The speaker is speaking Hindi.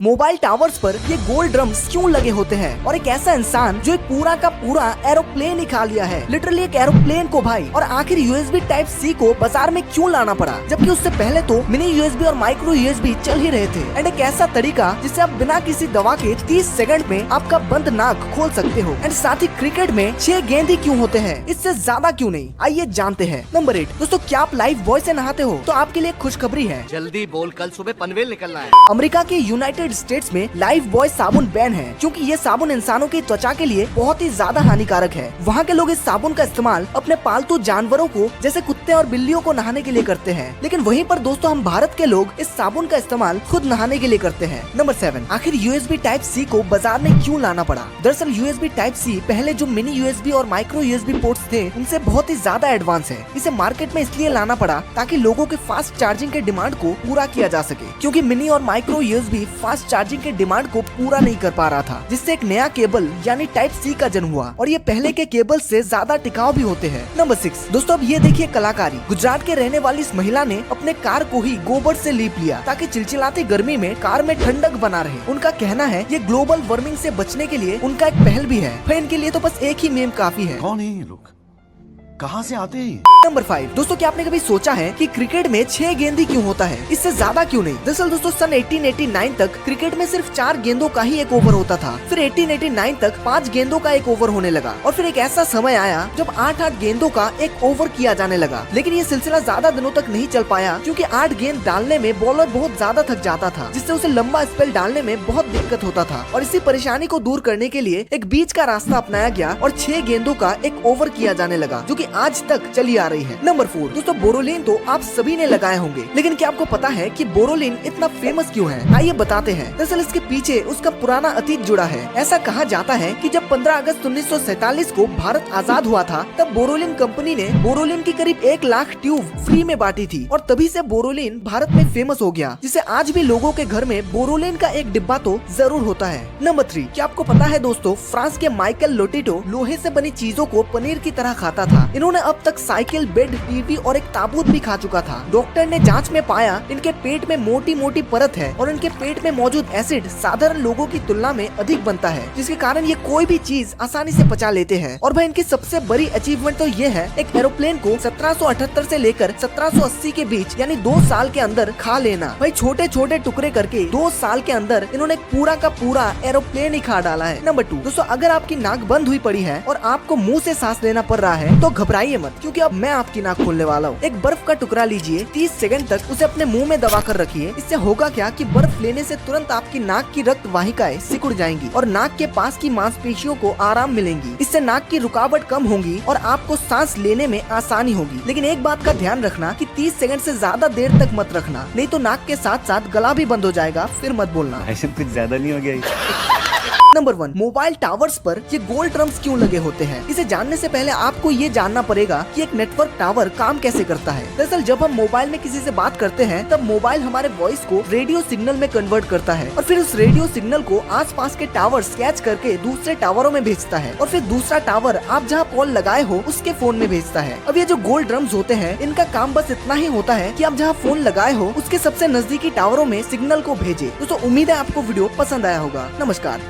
मोबाइल टावर्स पर ये गोल ड्रम्स क्यों लगे होते हैं और एक ऐसा इंसान जो एक पूरा का पूरा एरोप्लेन ही खा लिया है, लिटरली एक एरोप्लेन को भाई। और आखिर यूएसबी टाइप सी को बाजार में क्यों लाना पड़ा, जबकि उससे पहले तो मिनी यूएसबी और माइक्रो यूएसबी चल ही रहे थे। एंड एक ऐसा तरीका जिससे आप बिना किसी दवा के 30 सेकंड में आपका बंद नाक खोल सकते हो। एंड साथ ही क्रिकेट में 6 गेंद ही क्यों होते हैं, इससे ज्यादा क्यों नहीं, आइए जानते हैं। नंबर 8 दोस्तों, क्या आप लाइफ बॉय से नहाते हो? तो आपके लिए खुशखबरी है, जल्दी बोल, कल सुबह पनवेल निकलना है। अमेरिका के यूनाइटेड स्टेट्स में लाइफ बॉय साबुन बैन है, क्योंकि ये साबुन इंसानों की त्वचा के लिए बहुत ही ज्यादा हानिकारक है। वहाँ के लोग इस साबुन का इस्तेमाल अपने पालतू जानवरों को जैसे कुत्ते और बिल्लियों को नहाने के लिए करते हैं, लेकिन वहीं पर दोस्तों हम भारत के लोग इस साबुन का इस्तेमाल खुद नहाने के लिए करते हैं। नंबर 7 आखिर यूएसबी टाइप सी को बाजार में क्यों लाना पड़ा? दरअसल यूएसबी टाइप सी पहले जो मिनी यूएसबी और माइक्रो यूएसबी पोर्ट्स थे उनसे बहुत ही ज्यादा एडवांस है। इसे मार्केट में इसलिए लाना पड़ा ताकि लोगों के फास्ट चार्जिंग के डिमांड को पूरा किया जा सके, क्योंकि मिनी और माइक्रो यूएसबी फास्ट चार्जिंग के डिमांड को पूरा नहीं कर पा रहा था, जिससे एक नया केबल यानी टाइप सी का जन्म हुआ और ये पहले के केबल से ज्यादा टिकाऊ भी होते हैं। नंबर 6 दोस्तों, अब ये देखिए कलाकारी। गुजरात के रहने वाली इस महिला ने अपने कार को ही गोबर से लीप लिया ताकि चिलचिलाती गर्मी में कार में ठंडक बना रहे। उनका कहना है ये ग्लोबल वार्मिंग से बचने के लिए उनका एक पहल भी है। फिर इनके लिए तो बस एक ही मेम काफी है। कौन है ये लोग, कहाँ से आते हैं? नंबर 5 दोस्तों, क्या आपने कभी सोचा है कि क्रिकेट में 6 गेंद क्यों होता है, इससे ज्यादा क्यों नहीं? दरअसल दोस्तों सन 1889 तक क्रिकेट में सिर्फ 4 गेंदों का ही एक ओवर होता था। फिर 1889 तक 5 गेंदों का एक ओवर होने लगा और फिर एक ऐसा समय आया जब 8-8 गेंदों का एक ओवर किया जाने लगा। लेकिन ये सिलसिला ज्यादा दिनों तक नहीं चल पाया, क्योंकि 8 गेंद डालने में बॉलर बहुत ज्यादा थक जाता था, जिससे उसे लंबा स्पेल डालने में बहुत दिक्कत होता था। और इसी परेशानी को दूर करने के लिए एक बीच का रास्ता अपनाया गया और 6 गेंदों का एक ओवर किया जाने लगा, जो कि आज तक चली आ रही है। नंबर 4 दोस्तों, बोरोलिन तो आप सभी ने लगाए होंगे, लेकिन क्या आपको पता है कि बोरोलिन इतना फेमस क्यों है? आइए बताते हैं। दरअसल इसके पीछे उसका पुराना अतीत जुड़ा है। ऐसा कहा जाता है कि जब 15 अगस्त 1947 को भारत आजाद हुआ था, तब बोरोलिन कंपनी ने बोरोलिन की करीब 1 लाख ट्यूब फ्री में बांटी थी और तभी से बोरोलिन भारत में फेमस हो गया, जिससे आज भी लोगों के घर में बोरोलिन का एक डिब्बा तो जरूर होता है। नंबर 3 क्या आपको पता है दोस्तों, फ्रांस के माइकल लोटिटो लोहे से बनी चीजों को पनीर की तरह खाता था। इन्होंने अब तक साइकिल, बेड, टीवी और एक ताबूत भी खा चुका था। डॉक्टर ने जांच में पाया इनके पेट में मोटी मोटी परत है और इनके पेट में मौजूद एसिड साधारण लोगों की तुलना में अधिक बनता है, जिसके कारण ये कोई भी चीज आसानी से पचा लेते हैं। और भाई इनकी सबसे बड़ी अचीवमेंट तो ये है एक एरोप्लेन को 1778 से लेकर 1780 के बीच यानी 2 साल के अंदर खा लेना। भाई छोटे छोटे टुकड़े करके 2 साल के अंदर इन्होंने पूरा का पूरा एरोप्लेन ही खा डाला है। नंबर 2 दोस्तों, अगर आपकी नाक बंद हुई पड़ी है और आपको मुँह से सांस लेना पड़ रहा है तो घबराइए मत, क्योंकि अब मैं आपकी नाक खोलने वाला हूँ। एक बर्फ का टुकड़ा लीजिए, 30 सेकंड तक उसे अपने मुंह में दबा कर रखिए। इससे होगा क्या कि बर्फ लेने से तुरंत आपकी नाक की रक्त वाहिकाएं सिकुड़ जाएंगी और नाक के पास की मांसपेशियों को आराम मिलेंगी। इससे नाक की रुकावट कम होगी और आपको सांस लेने में आसानी होगी। लेकिन एक बात का ध्यान रखना कि 30 सेकंड से ज्यादा देर तक मत रखना, नहीं तो नाक के साथ साथ गला भी बंद हो जाएगा, फिर मत बोलना। ऐसे कुछ ज्यादा नहीं हो गया? नंबर 1 मोबाइल टावर्स पर ये गोल ड्रम्स क्यों लगे होते हैं? इसे जानने से पहले आपको ये जानना पड़ेगा कि एक नेटवर्क टावर काम कैसे करता है। दरअसल जब हम मोबाइल में किसी से बात करते हैं तब मोबाइल हमारे वॉइस को रेडियो सिग्नल में कन्वर्ट करता है और फिर उस रेडियो सिग्नल को आसपास के टावर्स कैच करके दूसरे टावरों में भेजता है और फिर दूसरा टावर आप जहाँ कॉल लगाए हो उसके फोन में भेजता है। अब ये जो गोल ड्रम्स होते हैं इनका काम बस इतना ही होता है कि आप जहाँ फोन लगाए हो उसके सबसे नजदीकी टावरों में सिग्नल को भेजे। दोस्तों उम्मीद है आपको वीडियो पसंद आया होगा। नमस्कार।